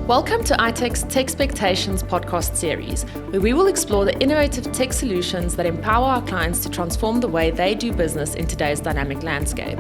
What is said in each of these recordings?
Welcome to iTech's Techspectations podcast series, where we will explore the innovative tech solutions that empower our clients to transform the way they do business in today's dynamic landscape.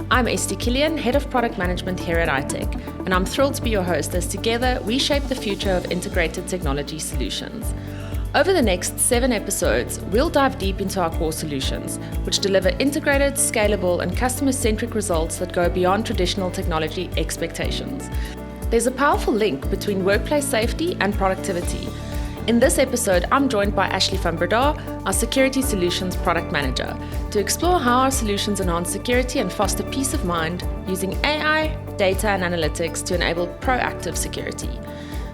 I'm Esty Killian, Head of Product Management here at iTech, and I'm thrilled to be your host as together we shape the future of integrated technology solutions. Over the next 7 episodes, we'll dive deep into our core solutions, which deliver integrated, scalable, and customer-centric results that go beyond traditional technology expectations. There's a powerful link between workplace safety and productivity. In this episode, I'm joined by Ashley Van Breda, our Security Solutions Product Manager, to explore how our solutions enhance security and foster peace of mind using AI, data, and analytics to enable proactive security.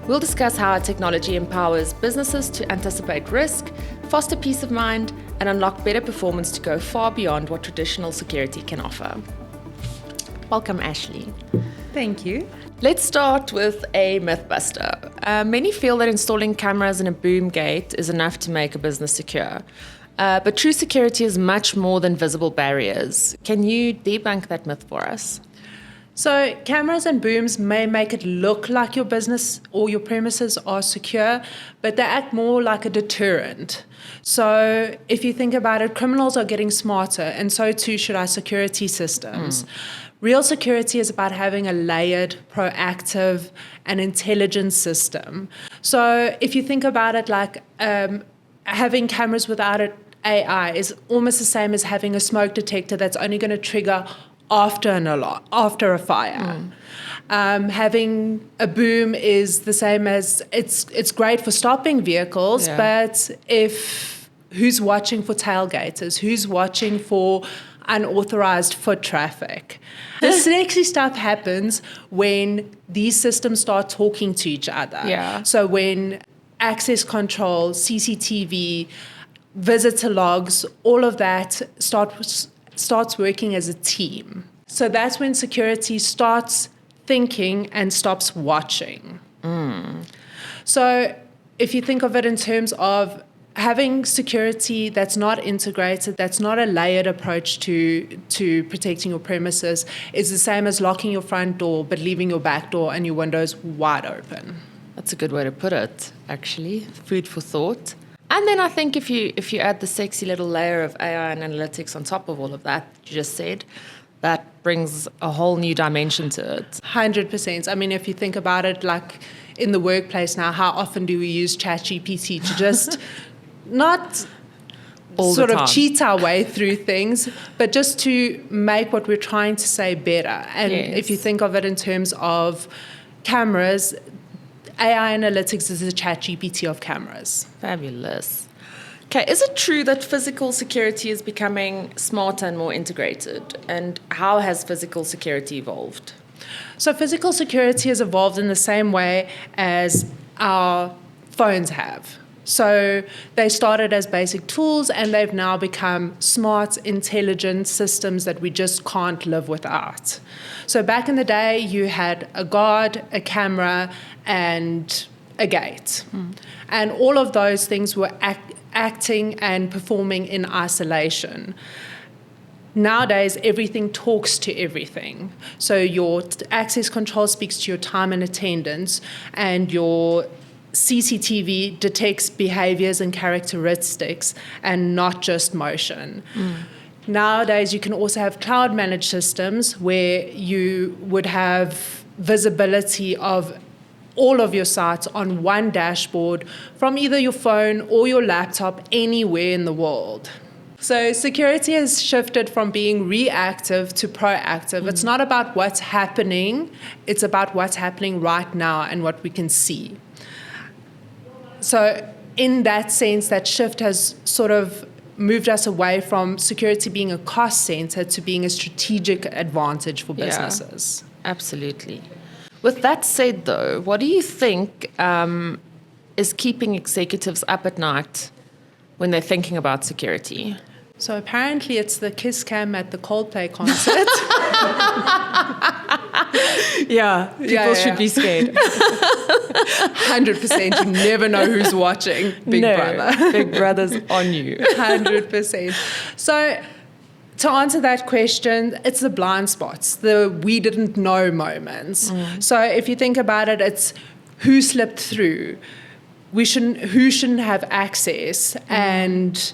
We'll discuss how our technology empowers businesses to anticipate risk, foster peace of mind, and unlock better performance to go far beyond what traditional security can offer. Welcome, Ashley. Thank you. Let's start with a mythbuster. Many feel that installing cameras in a boom gate is enough to make a business secure. But true security is much more than visible barriers. Can you debunk that myth for us? So cameras and booms may make it look like your business or your premises are secure, but they act more like a deterrent. So if you think about it, criminals are getting smarter, and so too should our security systems. Real security is about having a layered, proactive, and intelligent system. So if you think about it like having cameras without AI is almost the same as having a smoke detector that's only going to trigger after a fire. Having a boom is the same as it's great for stopping vehicles, but who's watching for tailgaters? Who's watching for unauthorized foot traffic? The sexy stuff happens when these systems start talking to each other. Yeah. So when access control, CCTV, visitor logs, all of that starts working as a team. So that's when security starts thinking and stops watching. So if you think of it in terms of having security that's not integrated, that's not a layered approach to protecting your premises, is the same as locking your front door but leaving your back door and your windows wide open. That's a good way to put it, actually. Food for thought. And then I think if you add the sexy little layer of AI and analytics on top of all of that you just said, that brings a whole new dimension to it. 100%. I mean, if you think about it, like in the workplace now, how often do we use ChatGPT to just not all sort the of time. cheat our way through things, but just to make what we're trying to say better. And if you think of it in terms of cameras, AI analytics is the ChatGPT of cameras. Fabulous. Okay, is it true that physical security is becoming smarter and more integrated? And how has physical security evolved? So physical security has evolved in the same way as our phones have. So they started as basic tools and they've now become smart, intelligent systems that we just can't live without. So back in the day, you had a guard, a camera, and a gate. And all of those things were acting and performing in isolation. Nowadays, everything talks to everything. So your access control speaks to your time and attendance, and your CCTV detects behaviors and characteristics and not just motion. Nowadays, you can also have cloud-managed systems where you would have visibility of all of your sites on one dashboard from either your phone or your laptop anywhere in the world. So security has shifted from being reactive to proactive. It's not about what's happening, it's about what's happening right now and what we can see. So in that sense, that shift has sort of moved us away from security being a cost center to being a strategic advantage for businesses. Yeah, absolutely. With that said, though, what do you think is keeping executives up at night when they're thinking about security? So apparently it's the kiss cam at the Coldplay concert. People should be scared. 100%. You never know who's watching. Big Brother. Big Brother's on you. 100%. So to answer that question, it's the blind spots, the we didn't know moments. So if you think about it, it's who slipped through, who shouldn't have access, and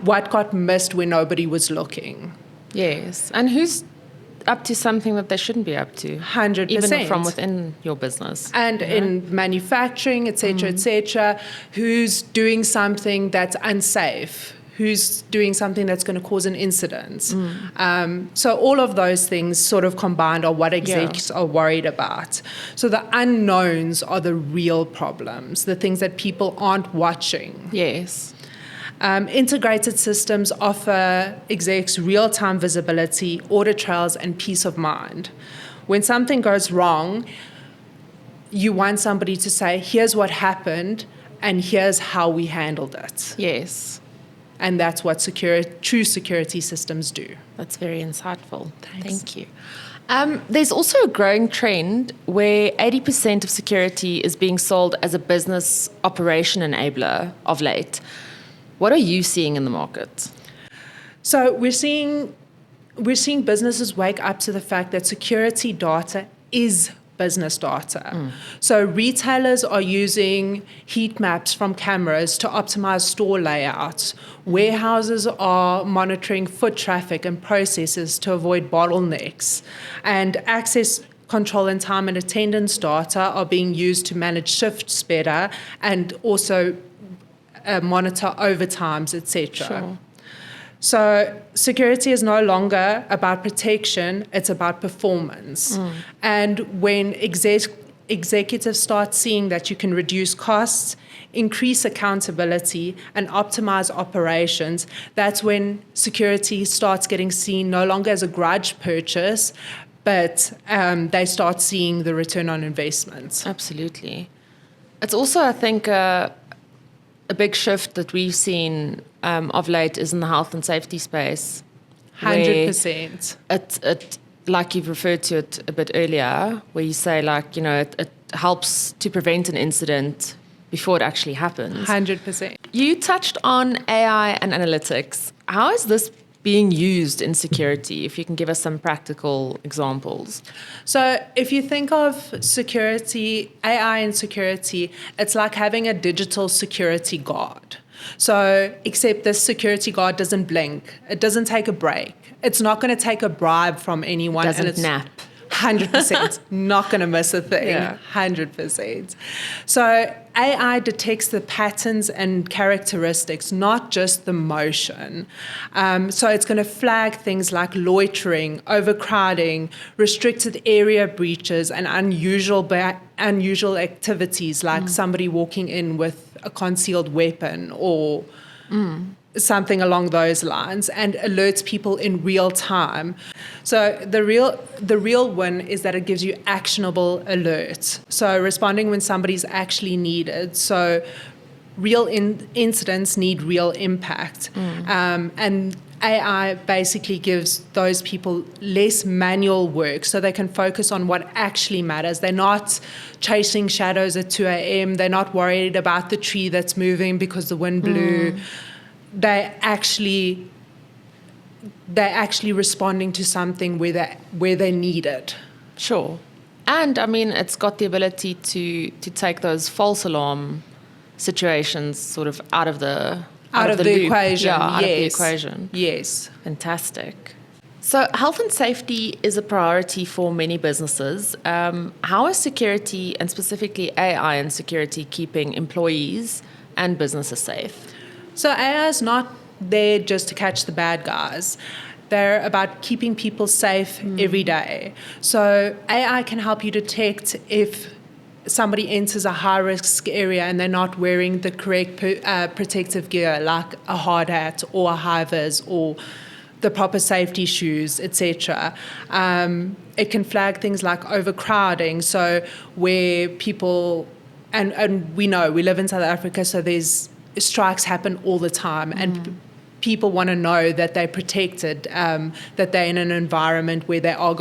what got missed when nobody was looking. Yes, and who's up to something that they shouldn't be up to. 100%. Even from within your business. And in manufacturing, et cetera, who's doing something that's unsafe, who's doing something that's going to cause an incident. So all of those things sort of combined are what execs are worried about. So the unknowns are the real problems, the things that people aren't watching. Yes. Integrated systems offer execs real-time visibility, audit trails, and peace of mind. When something goes wrong, you want somebody to say, here's what happened, and here's how we handled it. Yes. And that's what true security systems do. That's very insightful. Thanks. Thank you. There's also a growing trend where 80% of security is being sold as a business operation enabler of late. What are you seeing in the market? So we're seeing businesses wake up to the fact that security data is business data. So retailers are using heat maps from cameras to optimize store layouts. Warehouses are monitoring foot traffic and processes to avoid bottlenecks. And access control and time and attendance data are being used to manage shifts better and also monitor overtimes, etc. Sure. So security is no longer about protection, it's about performance. And when executives start seeing that you can reduce costs, increase accountability, and optimize operations, that's when security starts getting seen no longer as a grudge purchase, but they start seeing the return on investment. Absolutely. It's also, I think, a big shift that we've seen of late is in the health and safety space. 100%. It like you've referred to it a bit earlier, where you say, like, it helps to prevent an incident before it actually happens. 100%. You touched on AI and analytics. How is this being used in security? If you can give us some practical examples. So if you think of security, AI and security, it's like having a digital security guard. So except this security guard doesn't blink. It doesn't take a break. It's not going to take a bribe from anyone. Doesn't nap. 100%. Not going to miss a thing. Yeah. 100%. So AI detects the patterns and characteristics, not just the motion. So it's going to flag things like loitering, overcrowding, restricted area breaches, and unusual activities like somebody walking in with a concealed weapon or something along those lines, and alerts people in real time. So the real win is that it gives you actionable alerts. So responding when somebody's actually needed. So real incidents need real impact. And AI basically gives those people less manual work so they can focus on what actually matters. They're not chasing shadows at 2 a.m. They're not worried about the tree that's moving because the wind blew. They're actually responding to something where they need it. Sure. And I mean, it's got the ability to take those false alarm situations sort of out of the loop. Equation. Yeah, out of the Yes. equation. Yes. Fantastic. So health and safety is a priority for many businesses. How is security, and specifically AI and security, keeping employees and businesses safe? So AI is not there just to catch the bad guys. They're about keeping people safe every day. So AI can help you detect if somebody enters a high-risk area and they're not wearing the correct protective gear, like a hard hat or a high-vis or the proper safety shoes, etc. It can flag things like overcrowding, so where people, and we know, we live in South Africa, so there's strikes happen all the time, and people want to know that they're protected, that they're in an environment where they are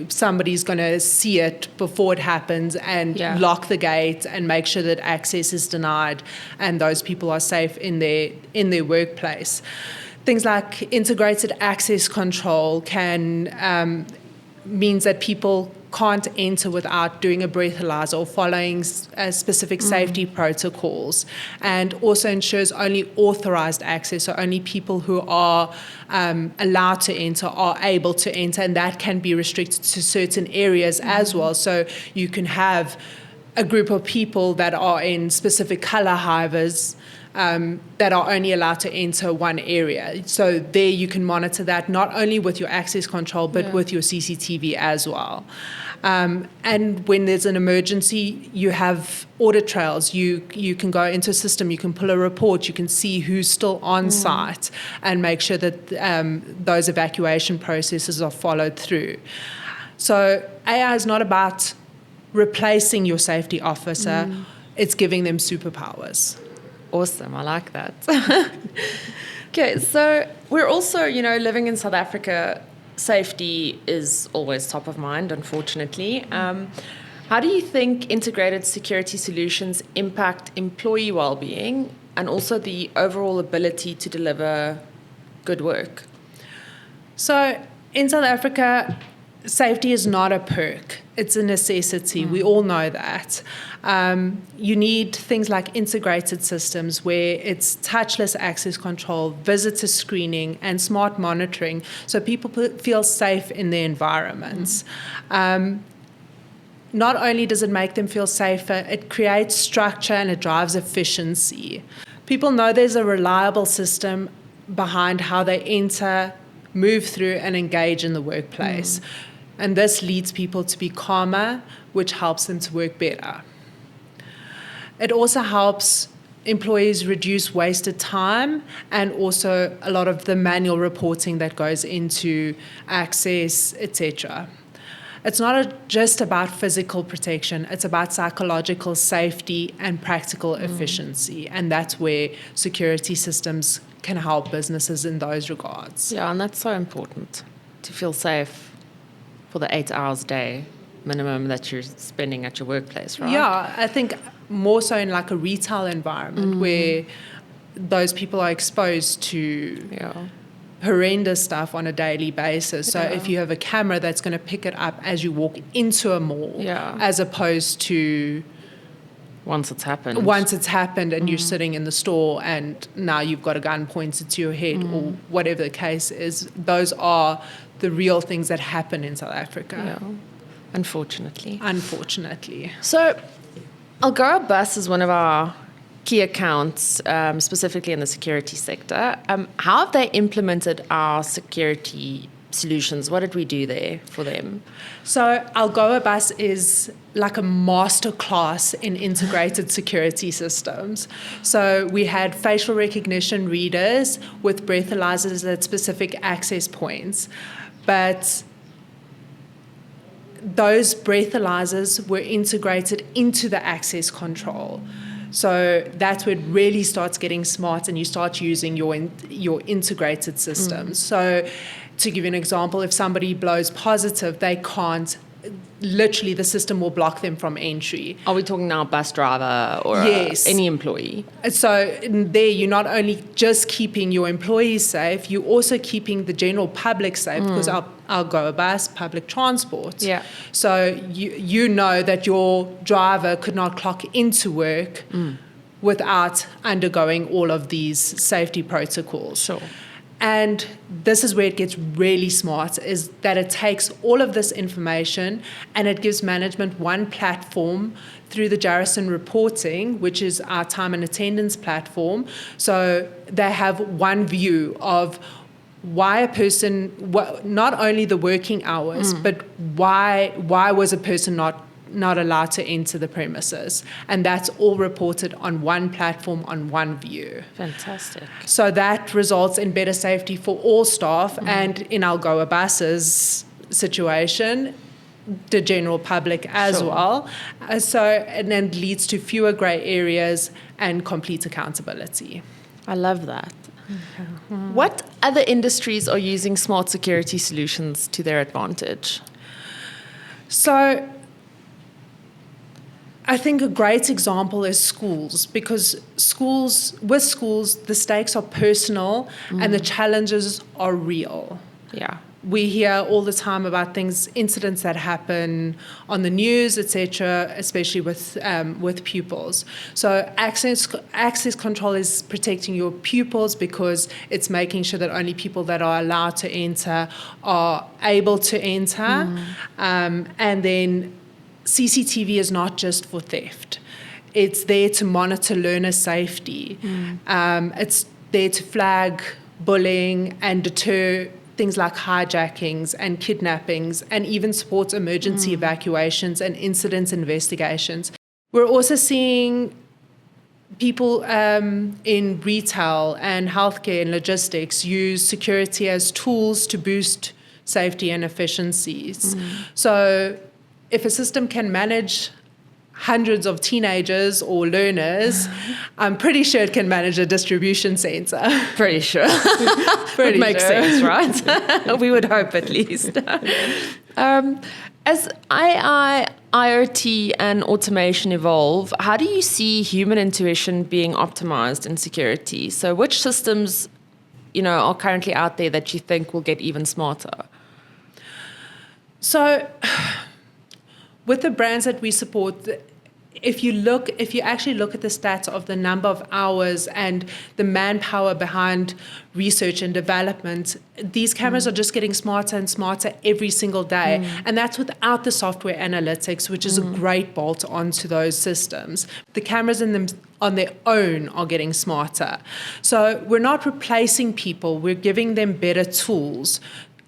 somebody's going to see it before it happens and lock the gate and make sure that access is denied and those people are safe in their workplace. Things like integrated access control means that people can't enter without doing a breathalyzer or following specific safety protocols, and also ensures only authorized access, so only people who are allowed to enter are able to enter, and that can be restricted to certain areas as well. So you can have a group of people that are in specific color hivers that are only allowed to enter one area. So there you can monitor that not only with your access control, but with your CCTV as well. And when there's an emergency, you have audit trails. You can go into a system, you can pull a report, you can see who's still on site and make sure that those evacuation processes are followed through. So AI is not about replacing your safety officer, it's giving them superpowers. Awesome, I like that. Okay, so we're also, living in South Africa, safety is always top of mind, unfortunately. How do you think integrated security solutions impact employee well-being and also the overall ability to deliver good work? So in South Africa, safety is not a perk. It's a necessity. We all know that. You need things like integrated systems where it's touchless access control, visitor screening, and smart monitoring so people feel safe in their environments. Not only does it make them feel safer, it creates structure and it drives efficiency. People know there's a reliable system behind how they enter, move through, and engage in the workplace. And this leads people to be calmer, which helps them to work better. It also helps employees reduce wasted time and also a lot of the manual reporting that goes into access, etc. It's not just about physical protection, it's about psychological safety and practical efficiency. And that's where security systems can help businesses in those regards. Yeah, and that's so important to feel safe for the 8 hours a day minimum that you're spending at your workplace, right? Yeah, I think more so in like a retail environment where those people are exposed to horrendous stuff on a daily basis. So if you have a camera that's going to pick it up as you walk into a mall, as opposed to once it's happened and you're sitting in the store and now you've got a gun pointed to your head or whatever the case is, those are the real things that happen in South Africa. Yeah. Unfortunately. So Algoa Bus is one of our key accounts, specifically in the security sector. How have they implemented our security solutions? What did we do there for them? So Algoa Bus is like a master class in integrated security systems. So we had facial recognition readers with breathalyzers at specific access points. But those breathalyzers were integrated into the access control. So that's where it really starts getting smart and you start using your integrated systems. So to give you an example, if somebody blows positive, they can't, literally the system will block them from entry. Are we talking now bus driver or any employee? So there you're not only just keeping your employees safe, you're also keeping the general public safe because I'll go a bus, public transport. Yeah. So you know that your driver could not clock into work without undergoing all of these safety protocols. Sure. And this is where it gets really smart, is that it takes all of this information and it gives management one platform through the Jarrison reporting, which is our time and attendance platform. So they have one view of why a person, not only the working hours, but why was a person not allowed to enter the premises. And that's all reported on one platform, on one view. Fantastic. So that results in better safety for all staff and in Algoa Bus's situation, the general public as well. And then leads to fewer grey areas and complete accountability. I love that. What other industries are using smart security solutions to their advantage? So I think a great example is schools, because with schools, the stakes are personal and the challenges are real. Yeah. we hear all the time about incidents that happen on the news, etc., especially with pupils. So access control is protecting your pupils because it's making sure that only people that are allowed to enter are able to enter. And then CCTV is not just for theft. It's there to monitor learner safety. It's there to flag bullying and deter things like hijackings and kidnappings, and even support emergency evacuations and incident investigations. We're also seeing people in retail and healthcare and logistics use security as tools to boost safety and efficiencies. So if a system can manage hundreds of teenagers or learners, I'm pretty sure it can manage a distribution center. Pretty sure. It makes sense, right? We would hope, at least. As AI, IoT, and automation evolve, how do you see human intuition being optimized in security? So which systems, are currently out there that you think will get even smarter? So with the brands that we support, if you actually look at the stats of the number of hours and the manpower behind research and development, these cameras are just getting smarter and smarter every single day. And that's without the software analytics, which is a great bolt onto those systems. The cameras in them on their own are getting smarter. So we're not replacing people, we're giving them better tools.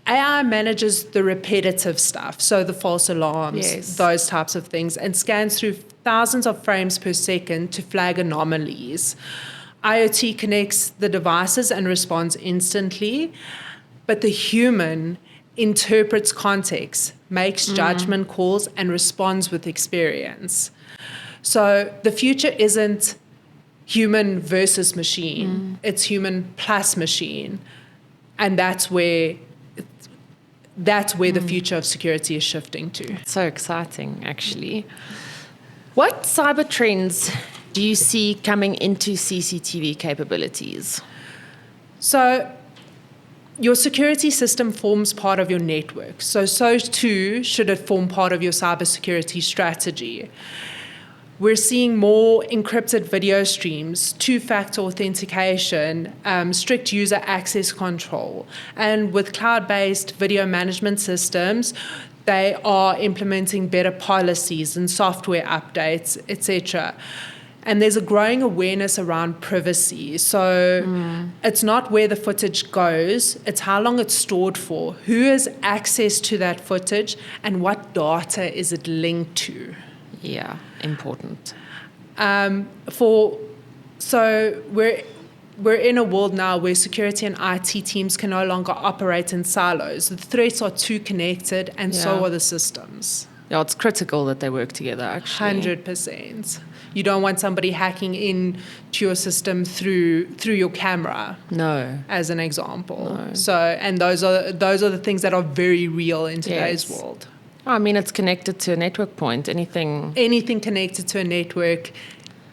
AI manages the repetitive stuff, so the false alarms, those types of things, and scans through thousands of frames per second to flag anomalies. IoT connects the devices and responds instantly, but the human interprets context, makes judgment calls, and responds with experience. So the future isn't human versus machine, it's human plus machine, and that's where the future of security is shifting to. So exciting, actually. What cyber trends do you see coming into CCTV capabilities? So your security system forms part of your network. So too should it form part of your cybersecurity strategy. We're seeing more encrypted video streams, two-factor authentication, strict user access control. And with cloud-based video management systems, they are implementing better policies and software updates, etc. And there's a growing awareness around privacy. So it's not where the footage goes, it's how long it's stored for, who has access to that footage, and what data is it linked to. Yeah, important. So we're in a world now where security and IT teams can no longer operate in silos. The threats are too connected, and so are the systems. Yeah, it's critical that they work together, actually. 100%. You don't want somebody hacking into your system through your camera. No. As an example. No. So, and those are the things that are very real in today's world. I mean, it's connected to a network point. Anything connected to a network,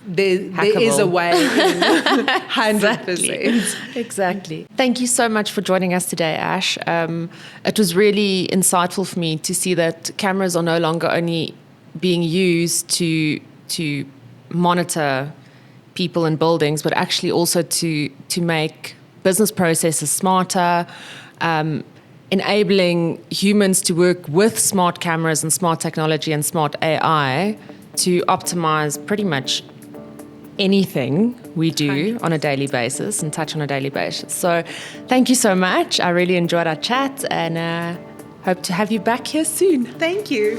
there is a way in. 100%. Exactly. Thank you so much for joining us today, Ash. It was really insightful for me to see that cameras are no longer only being used to monitor people in buildings, but actually also to make business processes smarter, enabling humans to work with smart cameras and smart technology and smart AI to optimize pretty much anything we do on a daily basis and touch on a daily basis. So thank you so much. I really enjoyed our chat and hope to have you back here soon. Thank you.